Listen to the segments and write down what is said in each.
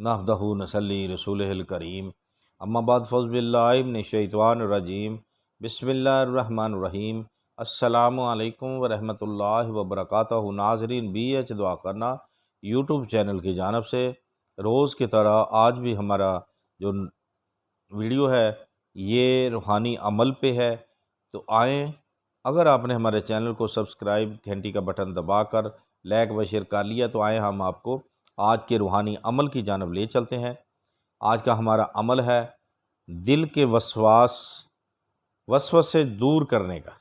नहमदहु नसल्ली रसूलिहिल करीम अम्मा बाद फ़ौज़ बिल्लाहि मिनश शैतानिर रजीम बिस्मिल्लाहिर्रहमानिर रहीम अस्सलामु अलैकुम व रहमतुल्लाहि व बरकातहू। नाज़रीन, BH दुआ करना यूट्यूब चैनल की जानिब से रोज़ की तरह आज भी हमारा जो वीडियो है ये रूहानी अमल पे है। तो आएँ, अगर आपने हमारे चैनल को सब्सक्राइब घंटी का बटन दबाकर लाइक व शेयर कर लिया तो आएँ हम आपको आज के रूहानी अमल की जानिब ले चलते हैं। आज का हमारा अमल है दिल के वसवस से दूर करने का।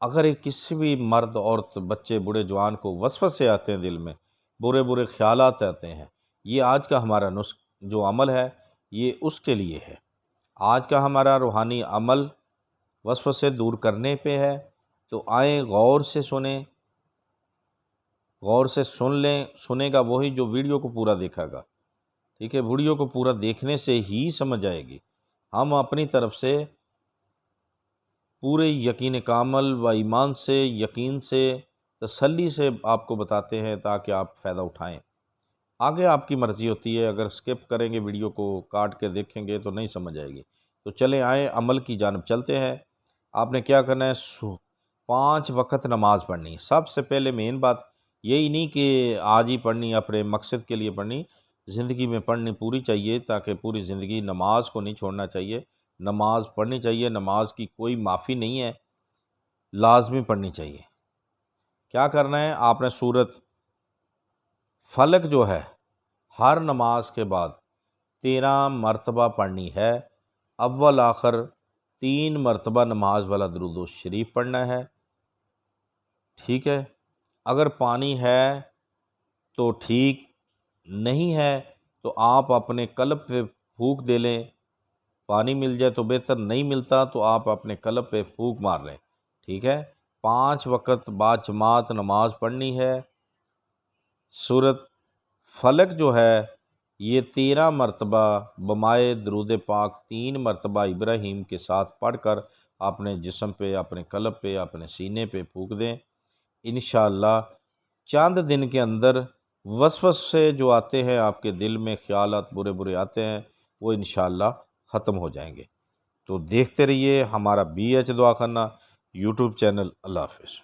अगर एक किसी भी मर्द, औरत, बच्चे, बूढ़े, जवान को वसवसे आते हैं, दिल में बुरे बुरे ख्यालात आते हैं, ये आज का हमारा जो अमल है ये उसके लिए है। आज का हमारा रूहानी अमल वसवसे दूर करने पे है। तो आएँ गौर से सुने, गौर से सुन लें। सुनेगा वही जो वीडियो को पूरा देखेगा, ठीक है। वीडियो को पूरा देखने से ही समझ आएगी। हम अपनी तरफ से पूरे यकीन कामल व ईमान से, यकीन से, तसल्ली से आपको बताते हैं ताकि आप फ़ायदा उठाएं। आगे आपकी मर्ज़ी होती है, अगर स्किप करेंगे, वीडियो को काट के देखेंगे तो नहीं समझ आएगी। तो चले आएँ अमल की जानिब चलते हैं। आपने क्या करना है, 5 वक्त नमाज़ पढ़नी। सबसे पहले मेन बात यही नहीं कि आज ही पढ़नी, अपने मकसद के लिए पढ़नी, ज़िंदगी में पढ़नी पूरी चाहिए, ताकि पूरी ज़िंदगी नमाज को नहीं छोड़ना चाहिए। नमाज पढ़नी चाहिए, नमाज की कोई माफ़ी नहीं है, लाजमी पढ़नी चाहिए। क्या करना है, आपने सूरत फलक जो है हर नमाज के बाद 13 मरतबा पढ़नी है। अव्वल आखिर 3 मरतबा नमाज वाला दुरूद शरीफ पढ़ना है, ठीक है। अगर पानी है तो ठीक, नहीं है तो आप अपने कल्ब पे फूंक दे लें। पानी मिल जाए तो बेहतर, नहीं मिलता तो आप अपने कल्ब पे फूंक मार लें, ठीक है। 5 वक्त बाद जमात नमाज पढ़नी है। सूरत फलक जो है ये 13 मरतबा बमाए दरूद पाक 3 मरतबा इब्राहीम के साथ पढ़कर अपने जिस्म पे, अपने कल्ब पे, अपने सीने पे फूंक दें। इंशाअल्लाह चंद दिन के अंदर वसवस से जो आते हैं, आपके दिल में ख्यालात बुरे बुरे आते हैं, वो इंशाअल्लाह ख़त्म हो जाएंगे। तो देखते रहिए हमारा BH दुआ करना यूट्यूब चैनल। अल्लाह हाफ़िज़।